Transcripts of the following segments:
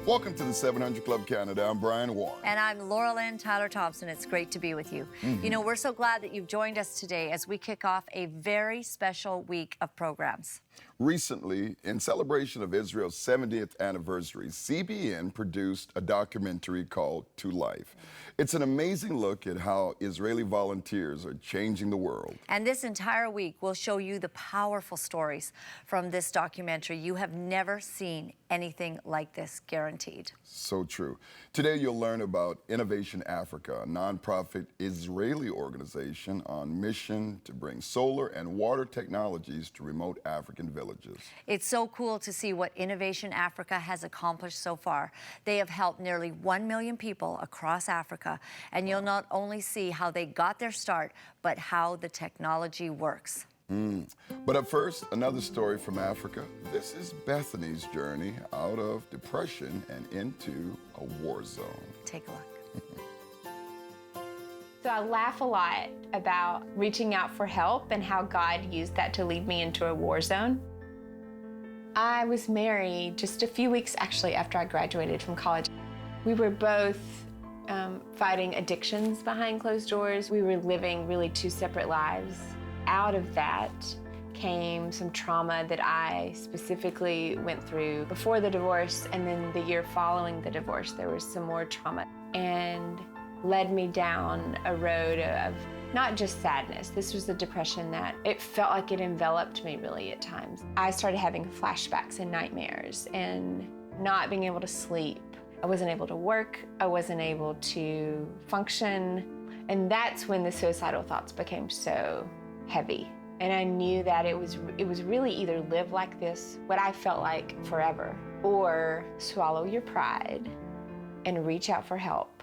Welcome to the 700 Club Canada. I'm Brian Warren. And I'm Laura-Lynn Tyler Thompson. It's great to be with you. You know, we're so glad that you've joined us today as we kick off a very special week of programs. Recently, in celebration of Israel's 70th anniversary, CBN produced a documentary called To Life. It's an amazing look at how Israeli volunteers are changing the world. And this entire week, we'll show you the powerful stories from this documentary. You have never seen anything like this, guaranteed. So true. Today, you'll learn about Innovation Africa, a nonprofit Israeli organization on mission to bring solar and water technologies to remote African villages. It's so cool to see what Innovation Africa has accomplished so far. They have helped nearly 1 million people across Africa, and you'll not only see how they got their start, but how the technology works. But up first, another story from Africa. This is Bethany's journey out of depression and into a war zone. Take a look. So I laugh a lot about reaching out for help and how God used that to lead me into a war zone. I was married just a few weeks actually after I graduated from college. We were both fighting addictions behind closed doors. We were living really two separate lives. Out of that came some trauma that I specifically went through before the divorce, and then the year following the divorce, there was some more trauma and led me down a road of not just sadness. This was a depression that it felt like it enveloped me really at times. I started having flashbacks and nightmares and not being able to sleep. I wasn't able to work. I wasn't able to function. And that's when the suicidal thoughts became so heavy. And I knew that it was really either live like this, what I felt like forever, or swallow your pride and reach out for help.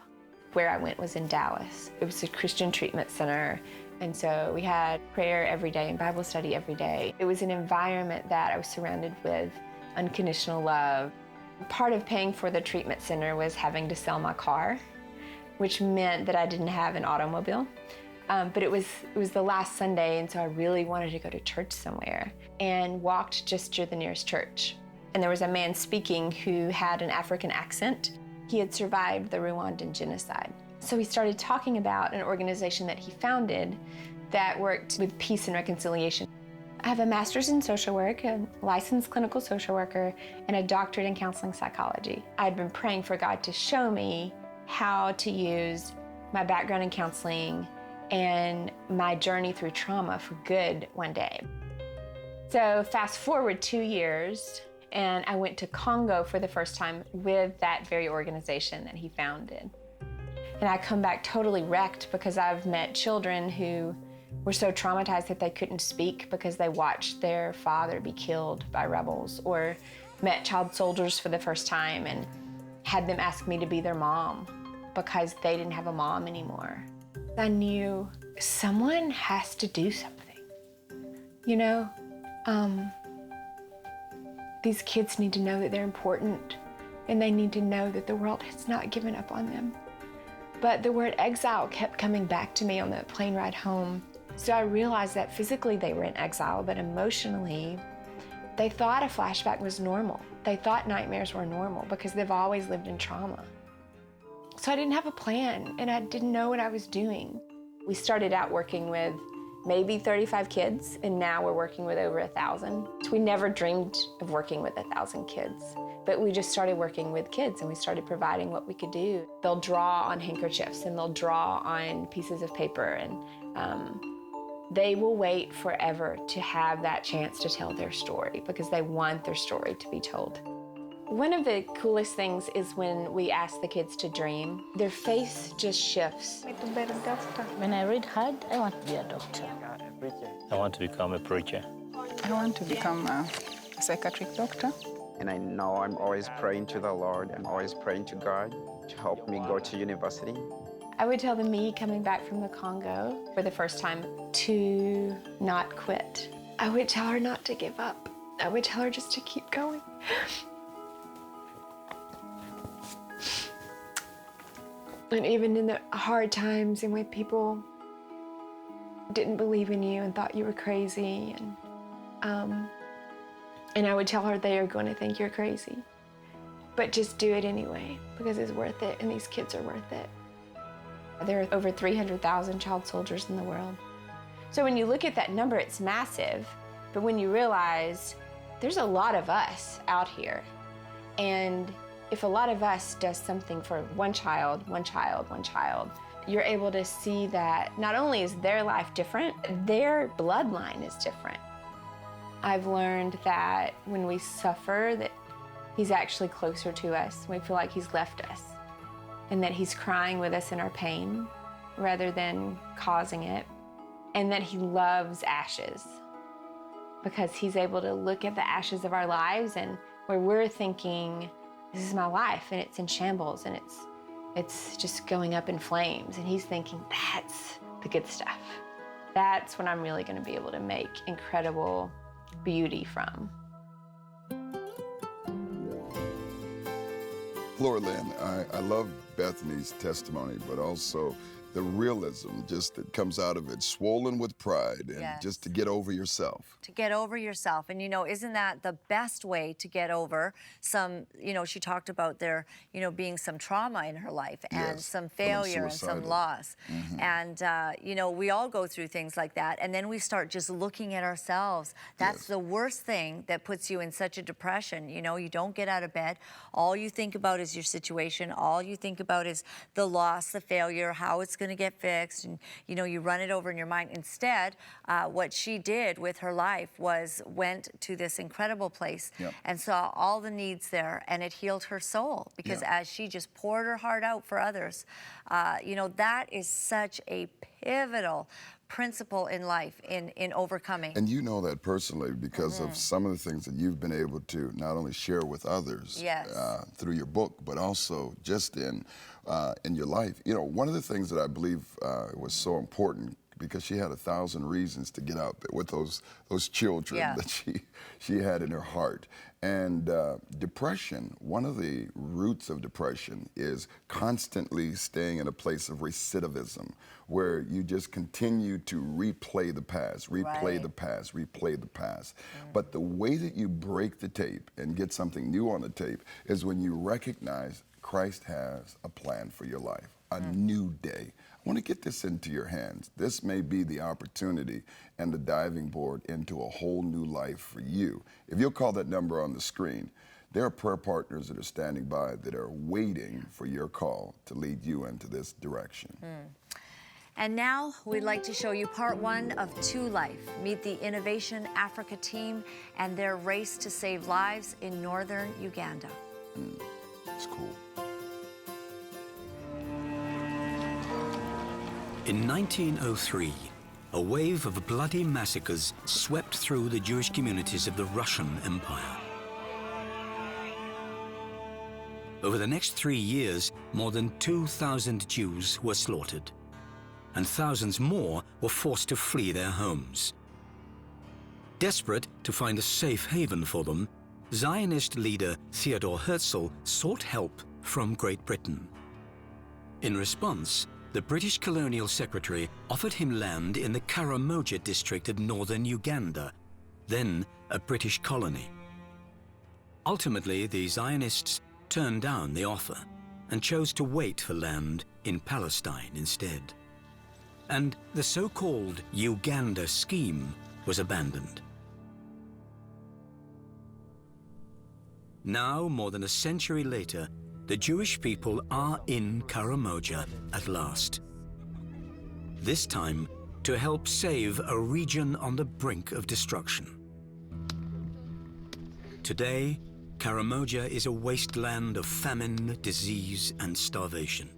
Where I went was in Dallas. It was a Christian treatment center. And so we had prayer every day and Bible study every day. It was an environment that I was surrounded with unconditional love. Part of paying for the treatment center was having to sell my car, which meant that I didn't have an automobile. But it was the last Sunday, and so I really wanted to go to church somewhere, and walked just to the nearest church. And there was a man speaking who had an African accent. He had survived the Rwandan genocide. So he started talking about an organization that he founded that worked with peace and reconciliation. I have a master's in social work, a licensed clinical social worker, and a doctorate in counseling psychology. I'd been praying for God to show me how to use my background in counseling and my journey through trauma for good one day. So fast forward 2 years, and I went to Congo for the first time with that very organization that he founded. And I come back totally wrecked because I've met children who were so traumatized that they couldn't speak because they watched their father be killed by rebels, or met child soldiers for the first time and had them ask me to be their mom because they didn't have a mom anymore. I knew someone has to do something, you know? These kids need to know that they're important, and they need to know that the world has not given up on them. But the word exile kept coming back to me on the plane ride home. So I realized that physically they were in exile, but emotionally, they thought a flashback was normal. They thought nightmares were normal because they've always lived in trauma. So I didn't have a plan, and I didn't know what I was doing. We started out working with maybe 35 kids, and now we're working with over 1,000. We never dreamed of working with 1,000 kids, but we just started working with kids, and we started providing what we could do. They'll draw on handkerchiefs, and they'll draw on pieces of paper, and they will wait forever to have that chance to tell their story because they want their story to be told. One of the coolest things is when we ask the kids to dream. Their face just shifts. When I read hard, I want to be a doctor. I want to become a preacher. I want to become a psychiatric doctor. And I know I'm always praying to the Lord. I'm always praying to God to help me go to university. I would tell the me coming back from the Congo for the first time to not quit. I would tell her not to give up. I would tell her just to keep going. And even in the hard times and when people didn't believe in you and thought you were crazy, and I would tell her they are going to think you're crazy. but just do it anyway because it's worth it and these kids are worth it. There are over 300,000 child soldiers in the world. So when you look at that number, it's massive, but when you realize there's a lot of us out here, and if a lot of us does something for one child, you're able to see that not only is their life different, their bloodline is different. I've learned that when we suffer, that he's actually closer to us. We feel like he's left us, and that he's crying with us in our pain rather than causing it, and that he loves ashes because he's able to look at the ashes of our lives and where we're thinking, this is my life and it's in shambles and it's just going up in flames, and he's thinking, that's the good stuff. That's what I'm really going to be able to make incredible beauty from. Laura-Lynn, I love Bethany's testimony, but also the realism just that comes out of it, swollen with pride, and Yes. just to get over yourself. To get over yourself. And, you know, isn't that the best way to get over some, you know, she talked about there, you know, being some trauma in her life and Yes, some feeling failure and some suicidal. loss. And, you know, we all go through things like that. And then we start just looking at ourselves. That's Yes. the worst thing that puts you in such a depression. You know, you don't get out of bed. All you think about is your situation. All you think about is the loss, the failure, how it's going to get fixed, and you know, you run it over in your mind. Instead, what she did with her life was went to this incredible place Yep. and saw all the needs there, and it healed her soul because Yep. as she just poured her heart out for others, you know, that is such a pivotal principle in life in overcoming. And you know that personally because of some of the things that you've been able to not only share with others Yes. Through your book, but also just in your life. You know, one of the things that I believe was so important, because she had 1,000 reasons to get out with those children Yeah. that she had in her heart. And depression, one of the roots of depression is constantly staying in a place of recidivism, where you just continue to replay the past, replay Right. the past, replay the past. But the way that you break the tape and get something new on the tape is when you recognize Christ has a plan for your life, a new day. I want to get this into your hands. This may be the opportunity and the diving board into a whole new life for you. If you'll call that number on the screen, there are prayer partners that are standing by that are waiting for your call to lead you into this direction. And now we'd like to show you part 1 of To Life. Meet the Innovation Africa team and their race to save lives in northern Uganda. It's cool. In 1903, a wave of bloody massacres swept through the Jewish communities of the Russian Empire. Over the next 3 years, more than 2,000 Jews were slaughtered, and thousands more were forced to flee their homes. Desperate to find a safe haven for them, Zionist leader Theodor Herzl sought help from Great Britain. In response, the British colonial secretary offered him land in the Karamoja district of northern Uganda, then a British colony. Ultimately, the Zionists turned down the offer and chose to wait for land in Palestine instead. And the so-called Uganda scheme was abandoned. Now, more than a century later, the Jewish people are in Karamoja at last. This time, to help save a region on the brink of destruction. Today, Karamoja is a wasteland of famine, disease, and starvation.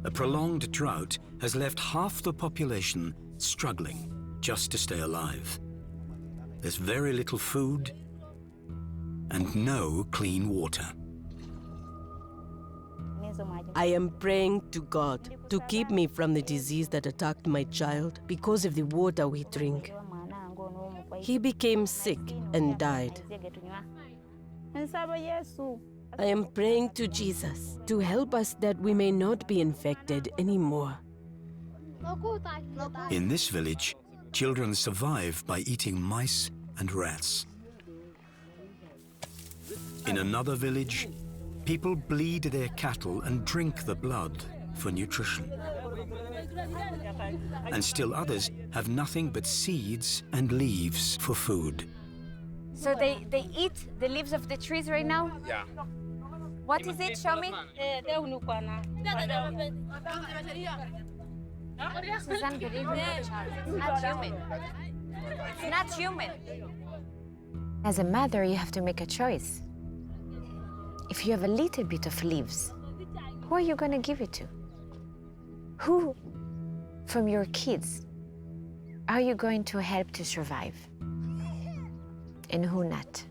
A prolonged drought has left half the population struggling just to stay alive. There's very little food and no clean water. I am praying to God to keep me from the disease that attacked my child because of the water we drink. He became sick and died. I am praying to Jesus to help us that we may not be infected anymore. In this village, children survive by eating mice and rats. In another village, people bleed their cattle and drink the blood for nutrition. And still others have nothing but seeds and leaves for food. So they eat the leaves of the trees right now? Yeah. What is it? Show me. This is unbelievable, child. It's not human. It's not human. As a mother, you have to make a choice. If you have a little bit of leaves, who are you going to give it to? Who from your kids are you going to help to survive? And who not?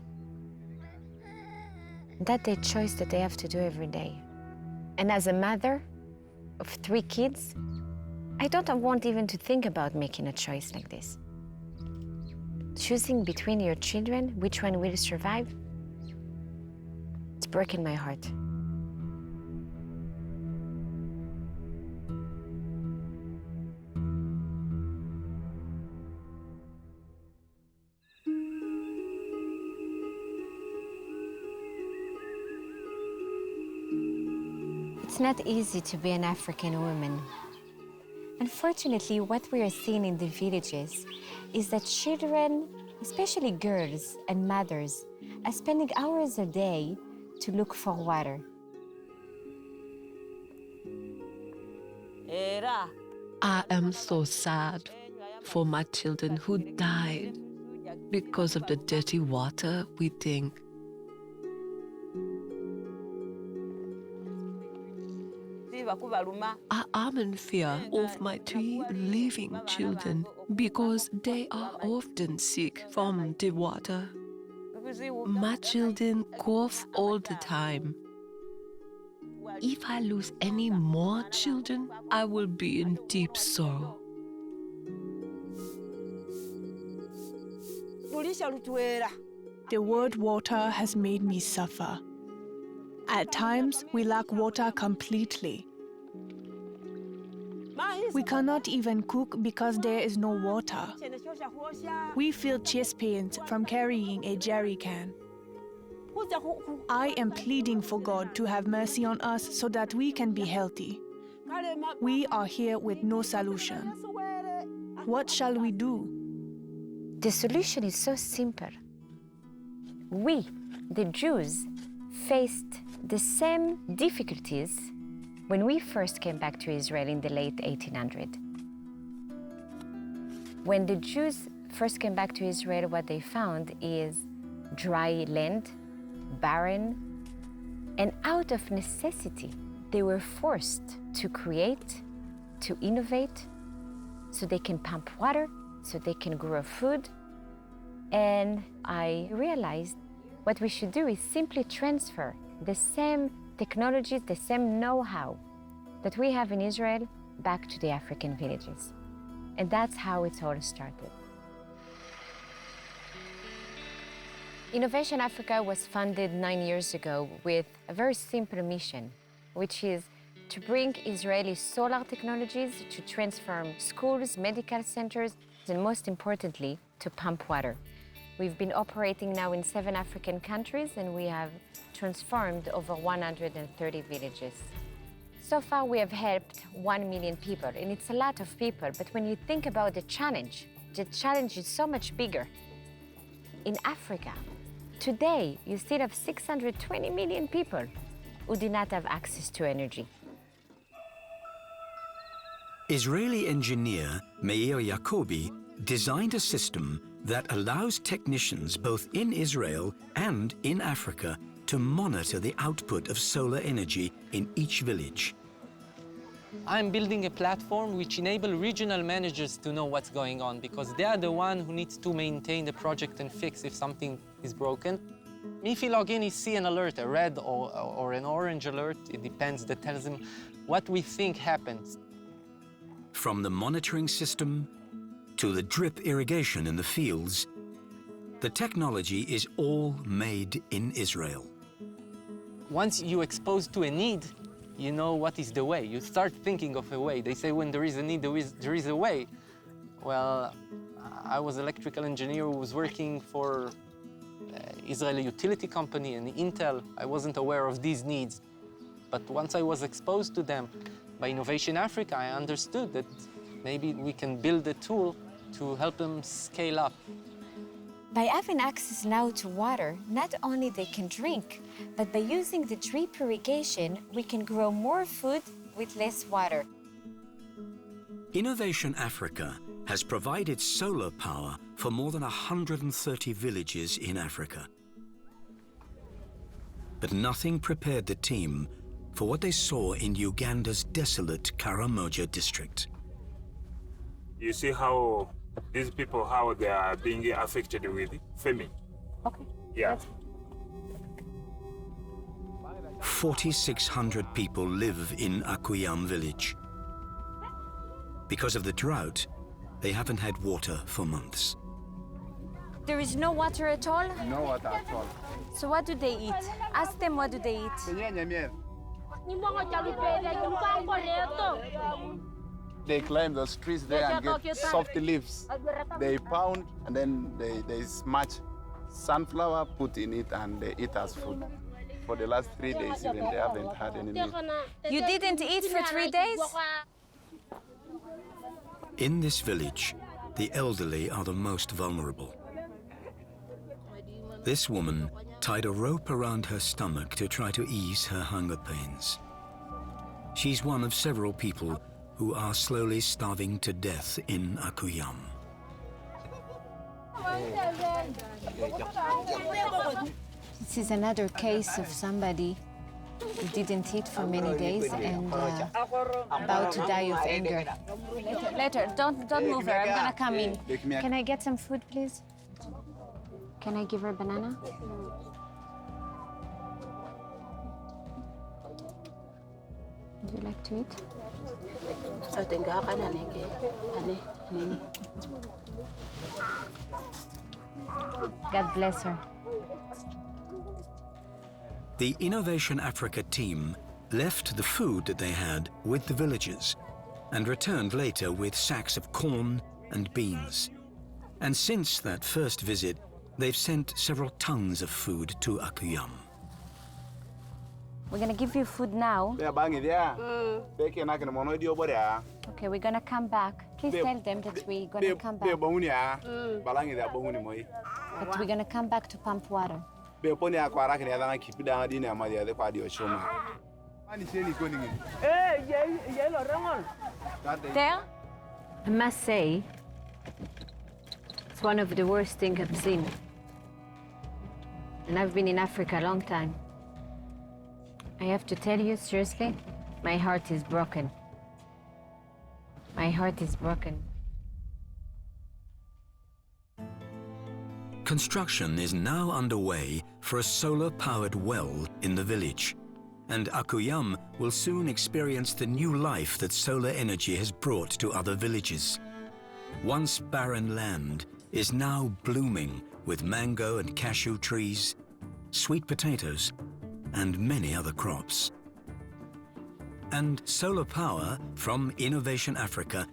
That's the choice that they have to do every day. And as a mother of 3 kids, I don't want even to think about making a choice like this. Choosing between your children, which one will survive, it's breaking my heart. It's not easy to be an African woman. Unfortunately, what we are seeing in the villages is that children, especially girls and mothers, are spending hours a day to look for water. I am so sad for my children who died because of the dirty water we drink. I am in fear of my 3 living children because they are often sick from the water. My children cough all the time. If I lose any more children, I will be in deep sorrow. The word water has made me suffer. At times, we lack water completely. We cannot even cook because there is no water. We feel chest pains from carrying a jerry can. I am pleading for God to have mercy on us so that we can be healthy. We are here with no solution. What shall we do? The solution is so simple. We, the Jews, faced the same difficulties when we first came back to Israel in the late 1800s. When the Jews first came back to Israel, what they found is dry land, barren, and out of necessity, they were forced to create, to innovate, so they can pump water, so they can grow food. And I realized what we should do is simply transfer the same technologies, the same know-how that we have in Israel back to the African villages. And that's how it all started. Innovation Africa was funded 9 years ago with a very simple mission, which is to bring Israeli solar technologies to transform schools, medical centers, and most importantly, to pump water. We've been operating now in 7 African countries, and we have transformed over 130 villages. So far, we have helped 1 million people, and it's a lot of people, but when you think about the challenge is so much bigger. In Africa, today, you still have 620 million people who do not have access to energy. Israeli engineer Meir Yacobi designed a system that allows technicians both in Israel and in Africa to monitor the output of solar energy in each village. I'm building a platform which enables regional managers to know what's going on, because they are the one who needs to maintain the project and fix if something is broken. If you log in, you see an alert, a red or an orange alert, it depends, that tells them what we think happens. From the monitoring system to the drip irrigation in the fields, the technology is all made in Israel. Once you're exposed to a need, you know what is the way. You start thinking of a way. They say when there is a need, there is a way. Well, I was an electrical engineer who was working for Israeli utility company and Intel. I wasn't aware of these needs. But once I was exposed to them by Innovation Africa, I understood that maybe we can build a tool to help them scale up. By having access now to water, not only they can drink, but by using the drip irrigation, we can grow more food with less water. Innovation Africa has provided solar power for more than 130 villages in Africa. But nothing prepared the team for what they saw in Uganda's desolate Karamoja district. You see how these people, how they are being affected with famine. Okay. Yeah. 4,600 people live in Akuyam village. Because of the drought, they haven't had water for months. There is no water at all? No water at all. So what do they eat? Ask them what do they eat? They climb those trees there and get soft leaves. They pound and then they smash sunflower, put in it, and they eat as food. For the last 3 days, even they haven't had any meat. You didn't eat for 3 days? In this village, the elderly are the most vulnerable. This woman tied a rope around her stomach to try to ease her hunger pains. She's one of several people who are slowly starving to death in Akuyam. This is another case of somebody who didn't eat for many days and about to die of anger. Later, don't move her, I'm gonna come in. Can I get some food, please? Can I give her a banana? Would you like to eat? God bless her. The Innovation Africa team left the food that they had with the villagers and returned later with sacks of corn and beans. And since that first visit, they've sent several tons of food to Akuyam. We're gonna give you food now. Okay, we're gonna come back. Please tell them that we're gonna come back. But we're gonna come back to pump water. There, I must say, it's one of the worst things I've seen. And I've been in Africa a long time. I have to tell you, seriously, my heart is broken. My heart is broken. Construction is now underway for a solar-powered well in the village, and Akuyam will soon experience the new life that solar energy has brought to other villages. Once barren land is now blooming with mango and cashew trees, sweet potatoes, and many other crops. And solar power from Innovation Africa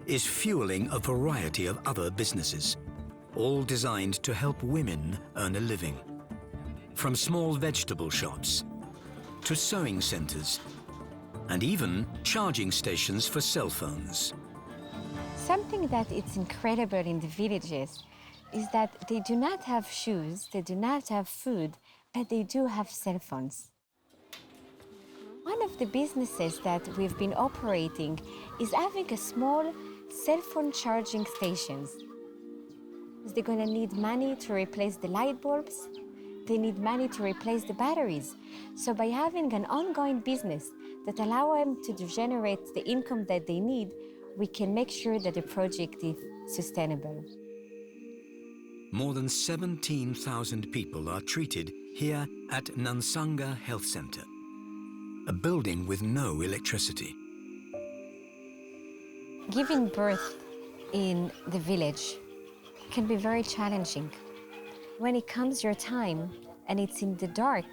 is fueling a variety of other businesses, all designed to help women earn a living. From small vegetable shops to sewing centers and even charging stations for cell phones. Something that is incredible in the villages is that they do not have shoes, they do not have food, but they do have cell phones. One of the businesses that we've been operating is having a small cell phone charging stations. They're going to need money to replace the light bulbs. They need money to replace the batteries. So by having an ongoing business that allow them to generate the income that they need, we can make sure that the project is sustainable. More than 17,000 people are treated here at Nansanga Health Center, a building with no electricity. Giving birth in the village can be very challenging. When it comes your time and it's in the dark,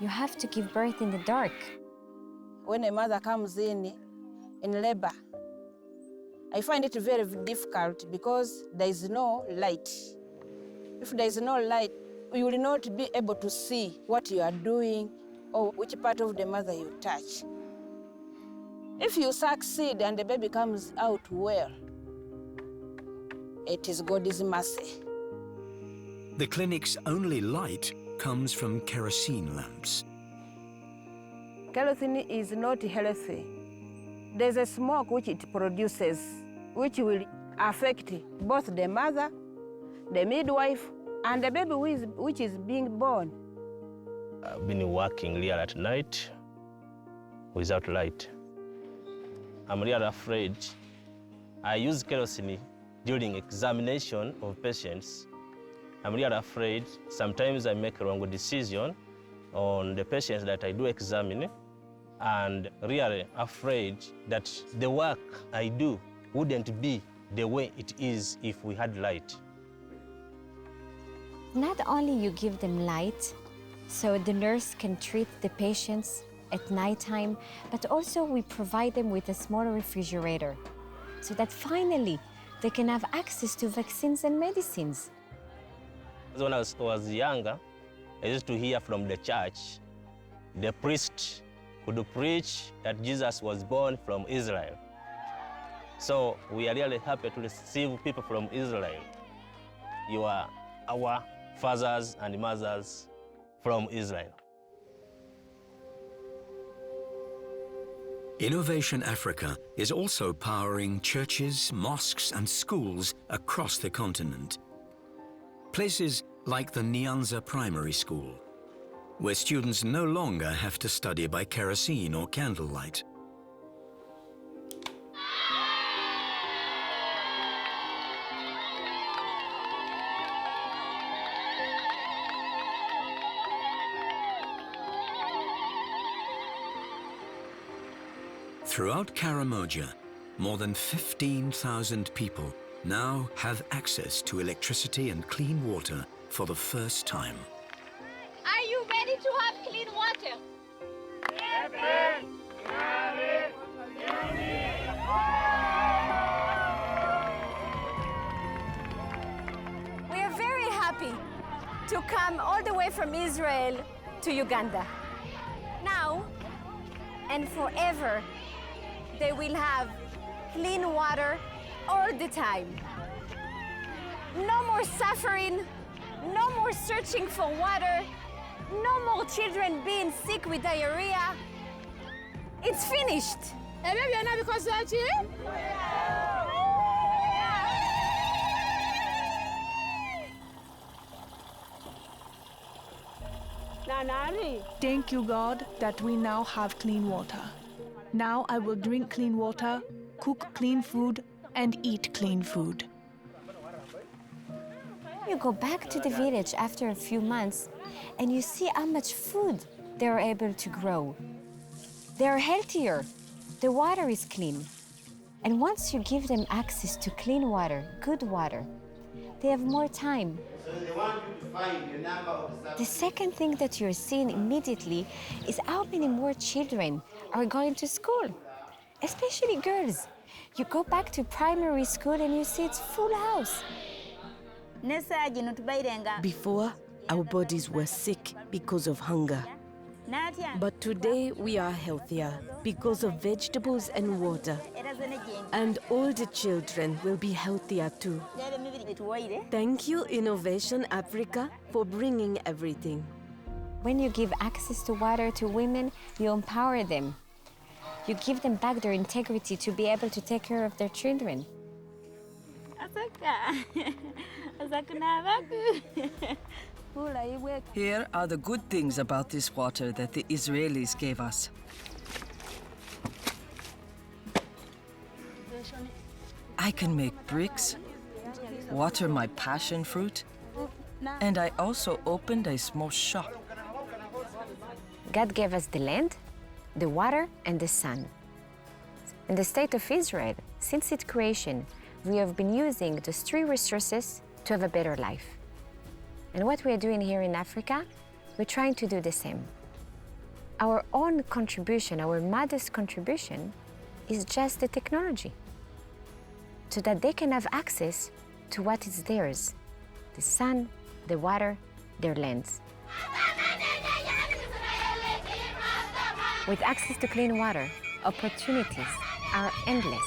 you have to give birth in the dark. When a mother comes in labor, I find it very difficult because there is no light. If there is no light, you will not be able to see what you are doing or which part of the mother you touch. If you succeed and the baby comes out well, it is God's mercy. The clinic's only light comes from kerosene lamps. Kerosene is not healthy. There's a smoke which it produces, which will affect both the mother, the midwife, and the baby which is being born. I've been working here at night without light. I'm really afraid. I use kerosene during examination of patients. I'm really afraid. Sometimes I make a wrong decision on the patients that I do examine, and really afraid that the work I do wouldn't be the way it is if we had light. Not only you give them light, so the nurse can treat the patients at nighttime, but also we provide them with a smaller refrigerator, so that finally they can have access to vaccines and medicines. When I was younger, I used to hear from the church, the priest would preach that Jesus was born from Israel. So we are really happy to receive people from Israel. You are our fathers and mothers from Israel. Innovation Africa is also powering churches, mosques, and schools across the continent. Places like the Nyanza Primary School, where students no longer have to study by kerosene or candlelight. Throughout Karamoja, more than 15,000 people now have access to electricity and clean water for the first time. Are you ready to have clean water? We are very happy to come all the way from Israel to Uganda. Now and forever, they will have clean water all the time. No more suffering, no more searching for water, no more children being sick with diarrhea. It's finished. Thank you, God, that we now have clean water. Now I will drink clean water, cook clean food, and eat clean food. You go back to the village after a few months and you see how much food they are able to grow. They are healthier. The water is clean. And once you give them access to clean water, good water, they have more time. The second thing that you're seeing immediately is how many more children are going to school, especially girls. You go back to primary school and you see it's full house. Before, our bodies were sick because of hunger. But today we are healthier because of vegetables and water. And all the children will be healthier too. Thank you, Innovation Africa, for bringing everything. When you give access to water to women, you empower them. You give them back their integrity to be able to take care of their children. Here are the good things about this water that the Israelis gave us. I can make bricks, water my passion fruit, and I also opened a small shop. God gave us the land, the water, and the sun. In the state of Israel, since its creation, we have been using those three resources to have a better life. And what we are doing here in Africa, we're trying to do the same. Our own contribution, our modest contribution, is just the technology, so that they can have access to what is theirs, the sun, the water, their lands. With access to clean water, opportunities are endless.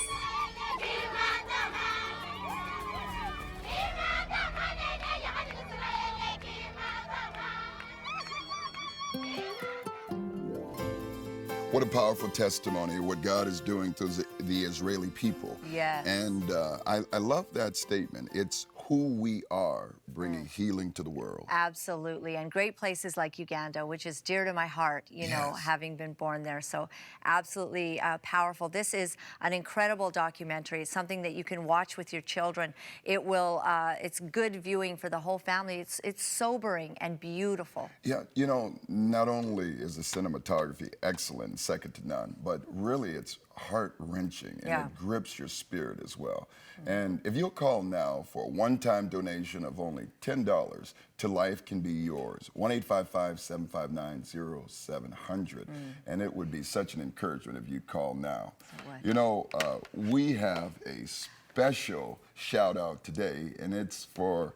What a powerful testimony of what God is doing through the Israeli people. Yes. And I love that statement. It's who we are bringing healing to the world. Absolutely. And great places like Uganda, which is dear to my heart, you know, having been born there. So absolutely powerful. This is an incredible documentary. It's something that you can watch with your children. It will, it's good viewing for the whole family. It's sobering and beautiful. Yeah, you know, not only is the cinematography excellent, second to none, but really it's heart-wrenching and it grips your spirit as well. And if you'll call now for a one-time donation of only $10, To Life Can Be Yours, 1-855-759-0700. And it would be such an encouragement if you call now. You know, we have a special shout out today, and it's for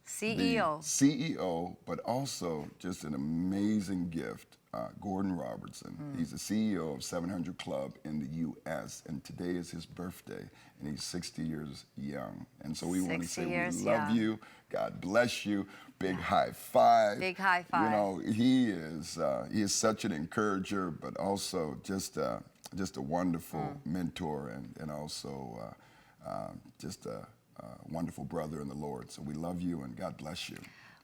CEO. The CEO, but also just an amazing gift. Gordon Robertson. He's the CEO of 700 Club in the U.S. and today is his birthday, and he's 60 years young. And so we want to say we love you. God bless you. Big high five. Big high five. You know, he is such an encourager, but also just a wonderful mentor and also just a wonderful brother in the Lord. So we love you and God bless you.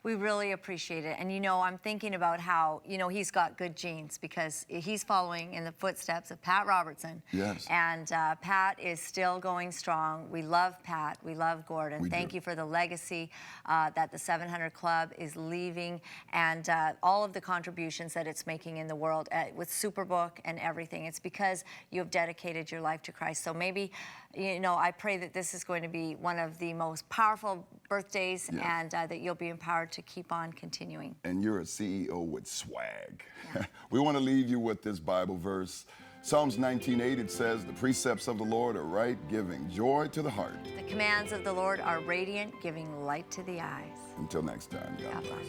We really appreciate it. And, you know, I'm thinking about how, you know, he's got good genes because he's following in the footsteps of Pat Robertson. Yes. And Pat is still going strong. We love Pat. We love Gordon. Thank you for the legacy that the 700 Club is leaving and all of the contributions that it's making in the world with Superbook and everything. It's because you have dedicated your life to Christ. So maybe, you know, I pray that this is going to be one of the most powerful birthdays and that you'll be empowered to keep on continuing. And you're a CEO with swag. Yeah. We want to leave you with this Bible verse. Psalms 19:8, it says, the precepts of the Lord are right, giving joy to the heart. The commands of the Lord are radiant, giving light to the eyes. Until next time, God bless.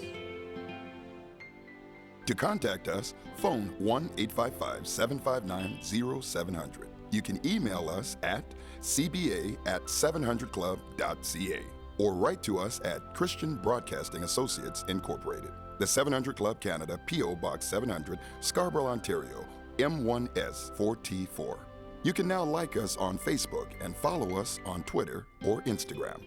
To contact us, phone 1-855-759-0700. You can email us at cba@700club.ca or write to us at Christian Broadcasting Associates Incorporated, the 700 Club Canada, P.O. Box 700, Scarborough, Ontario, M1S 4T4. You can now like us on Facebook and follow us on Twitter or Instagram.